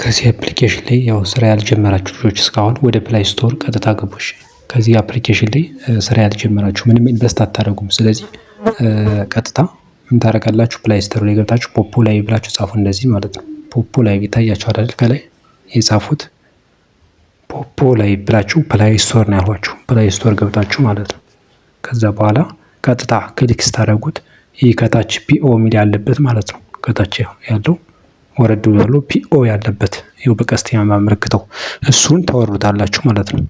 ከዚህ አፕሊኬሽን ላይ ያው ስራ ያልጀመራችሁ ልጆች እስካሁን ወደ ፕላይ ስቶር ቀጥታ ገቡሽ። ከዚህ አፕሊኬሽን ላይ ስራ ያልጀመራችሁ ምንም ኢንቨስት አታደርጉም። ስለዚህ ቀጥታ ምን ታደርጋላችሁ? ፕላይ ስቶር ላይ ገብታችሁ ፖፖ ላይ ብላችሁ ጻፉ። እንደዚህ ማለት ነው። ፖፖ ላይ ይታያችኋል አይደል? ከላይ የጻፉት ፖፖ ላይ ብላችሁ ፕላይ ስቶር ነው ያሏችሁ። ፕላይ ስቶር ገብታችሁ ማለት ነው። ከዛ በኋላ ቀጥታ ክሊክ ስታደርጉት ይህ ከታች ፒኦ ሚል ያለበት ማለት ነው። ከታች ያለው ወረድ ብሎ ፒኦ ያለበት ይኸው በቀስት ያመለክተው እሱን ታወርዱታላችሁ ማለት ነው።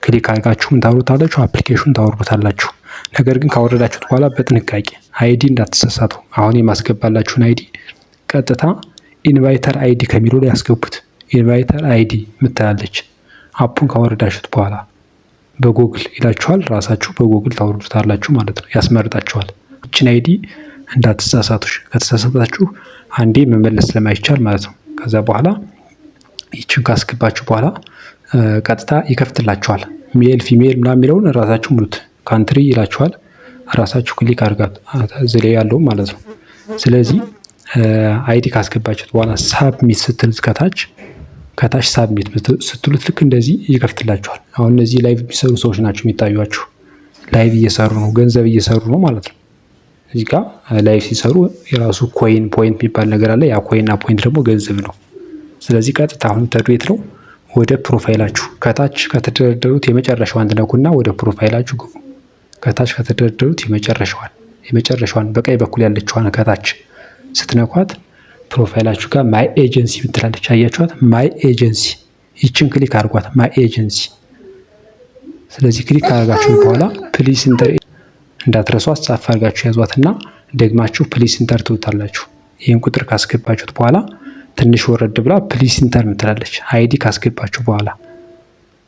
ክሊክ አድርጋችሁ ታወርዱታላችሁ፣ አፕሊኬሽኑን ታወርዱታላችሁ። ነገር ግን ካወረዳችሁት በኋላ በጥንቃቄ አይዲ እንዳትሳሳቱ። አሁን የማስገባላችሁን አይዲ ቀጥታ ኢንቫይተር አይዲ ከሚለው ላይ ያስገቡት። ኢንቫይተር አይዲ ምትላለች። አፑን ካወረዳችሁት በኋላ በጉግል ይላችኋል። ራሳችሁ በጉግል ታወርዱታላችሁ ማለት ነው። ያስመርጣችኋል። እችን አይዲ እንዳትሳሳቱ። ከተሳሳታችሁ አንዴ መመለስ ስለማይቻል ማለት ነው። ከዛ በኋላ ይችን ካስገባችሁ በኋላ ቀጥታ ይከፍትላችኋል። ሜል ፊሜል ምናምን የሚለውን ራሳችሁ ሙሉት። ካንትሪ ይላችኋል። ራሳችሁ ክሊክ አድርጋት እዚህ ላይ ያለው ማለት ነው። ስለዚህ አይዲ ካስገባችሁት በኋላ ሳብሚት ስትሉት ከታች ሳብሚት ስትሉት ልክ እንደዚህ ይከፍትላችኋል። አሁን እነዚህ ላይቭ የሚሰሩ ሰዎች ናቸው የሚታዩአችሁ። ላይቭ እየሰሩ ነው፣ ገንዘብ እየሰሩ ነው ማለት ነው። እዚህ ጋር ላይቭ ሲሰሩ የራሱ ኮይን ፖይንት የሚባል ነገር አለ። ያ ኮይን እና ፖይንት ደግሞ ገንዘብ ነው። ስለዚህ ቀጥታ አሁን ተድሬት ነው ወደ ፕሮፋይላችሁ ከታች ከተደረደሩት የመጨረሻዋን ትነኩና ወደ ፕሮፋይላችሁ ግቡ። ከታች ከተደረደሩት የመጨረሻዋን በቀኝ በኩል ያለችዋን ከታች ስትነኳት ፕሮፋይላችሁ ጋር ማይ ኤጀንሲ ምትላለች። አያችኋት? ማይ ኤጀንሲ ይችን ክሊክ አድርጓት። ማይ ኤጀንሲ። ስለዚህ ክሊክ አድርጋችሁ በኋላ ፕሊስ ኢንተር እንዳትረሷት ጻፍ አድርጋችሁ ያዟትና ደግማችሁ ፕሊስ ኢንተር ትውታላችሁ። ይህን ቁጥር ካስገባችሁት በኋላ ትንሽ ወረድ ብላ ፕሊስ ኢንተር ምትላለች። አይዲ ካስገባችሁ በኋላ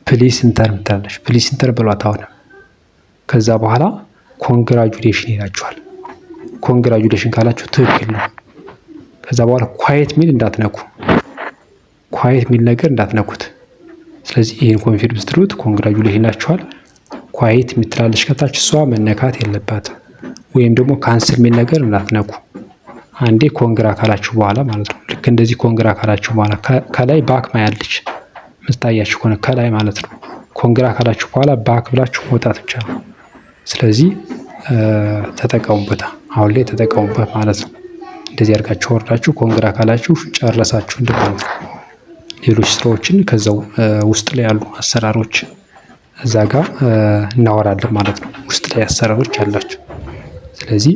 ፕሊስ ኢንተር ምትላለች። ፕሊስ ኢንተር ብሏት አሁንም። ከዛ በኋላ ኮንግራጁሌሽን ይላችኋል። ኮንግራጁሌሽን ካላችሁ ትክክል ነው። ከዛ በኋላ ኳየት ሚል እንዳትነኩ፣ ኳየት ሚል ነገር እንዳትነኩት። ስለዚህ ይህን ኮንፊርም ስትሉት ኮንግራጁሌሽን ይላችኋል። ኳየት የምትላለች ከታች እሷ መነካት የለባትም። ወይም ደግሞ ካንስል ሚል ነገር እንዳትነኩ። አንዴ ኮንግራ ካላችሁ በኋላ ማለት ነው። ልክ እንደዚህ ኮንግራ ካላችሁ በኋላ ከላይ ባክ ማያለች ምታያችሁ ከሆነ ከላይ ማለት ነው። ኮንግራ ካላችሁ በኋላ ባክ ብላችሁ መውጣት ብቻ ነው። ስለዚህ ተጠቀሙበት፣ አሁን ላይ ተጠቀሙበት ማለት ነው። እንደዚህ አድርጋችሁ ወርዳችሁ ኮንግራ ካላችሁ ጨረሳችሁ እንደማለት ነው። ሌሎች ስራዎችን ከዛው ውስጥ ላይ ያሉ አሰራሮች እዛ ጋር እናወራለን ማለት ነው። ውስጥ ላይ አሰራሮች አላቸው። ስለዚህ